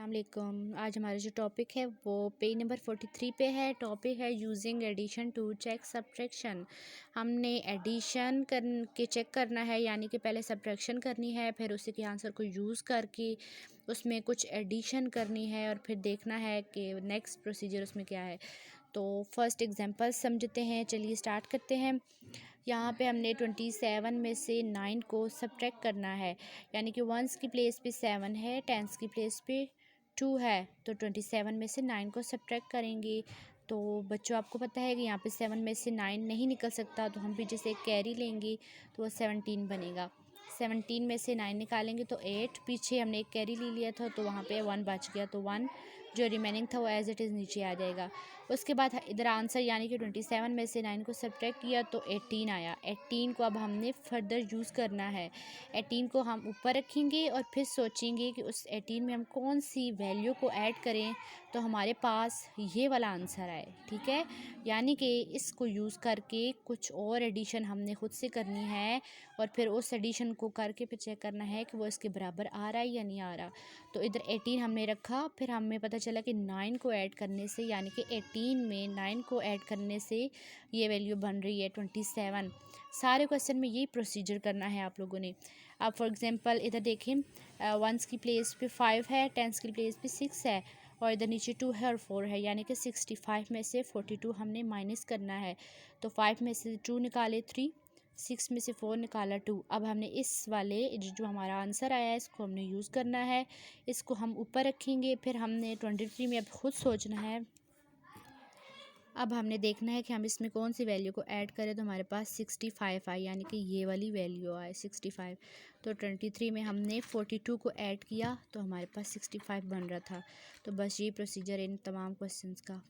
अस्सलाम। आज हमारा जो टॉपिक है वो पेज नंबर 43 पे है। टॉपिक है using addition to check subtraction. हमने एडिशन के चेक करना है, यानी कि पहले सब्ट्रैक्शन करनी है, फिर उसी के आंसर को यूज़ करके उसमें कुछ एडिशन करनी है और फिर देखना है कि नेक्स्ट प्रोसीजर उसमें क्या है। तो फर्स्ट एग्जांपल समझते हैं, चलिए स्टार्ट करते हैं। यहाँ पे हमने 27 में से 9 को सब्ट्रैक्ट करना है, यानी कि वंस की प्लेस पे 7 है, टेंस की प्लेस पे 2 है, तो 27 में से 9 को सब्ट्रैक्ट करेंगे। तो बच्चों आपको पता है कि यहाँ पे 7 में से 9 नहीं निकल सकता, तो हम पीछे से एक कैरी लेंगे तो वो 17 बनेगा। 17 में से 9 निकालेंगे तो 8, पीछे हमने एक कैरी ले लिया था तो वहाँ पे 1 बच गया, तो 1 जो रिमेनिंग था वो एज इट इज़ नीचे आ जाएगा। उसके बाद इधर आंसर यानी कि 27 में से 9 को सब्ट्रैक्ट किया तो 18 आया। 18 को अब हमने फर्दर यूज़ करना है। 18 को हम ऊपर रखेंगे और फिर सोचेंगे कि उस 18 में हम कौन सी वैल्यू को ऐड करें तो हमारे पास ये वाला आंसर आए, ठीक है। यानी कि इसको यूज़ करके कुछ और एडिशन हमने ख़ुद से करनी है और फिर उस एडिशन को करके फिर चेक करना है कि वो इसके बराबर आ रहा है या नहीं आ रहा। तो इधर 18 हमने रखा, फिर हमें पता चला कि 9 को ऐड करने से, यानी कि 18 में 9 को ऐड करने से ये वैल्यू बन रही है 27। सारे क्वेश्चन में यही प्रोसीजर करना है आप लोगों ने। अब फॉर एग्जांपल इधर देखें, वंस की प्लेस पे 5 है, टेंस की प्लेस पे 6 है और इधर नीचे 2 है और 4 है, यानी कि 65 में से 42 हमने माइनस करना है। तो 5 में से 2 निकाले 3, 6 में से 4 निकाला 2। अब हमने इस वाले जो हमारा आंसर आया है इसको हमने यूज़ करना है, इसको हम ऊपर रखेंगे। फिर हमने 23 में अब खुद सोचना है, अब हमने देखना है कि हम इसमें कौन सी वैल्यू को ऐड करें तो हमारे पास 65 आए, यानी कि ये वाली वैल्यू आए 65। तो 23 में हमने 42 को ऐड किया तो हमारे पास 65 बन रहा था। तो बस ये प्रोसीजर इन तमाम क्वेश्चंस का।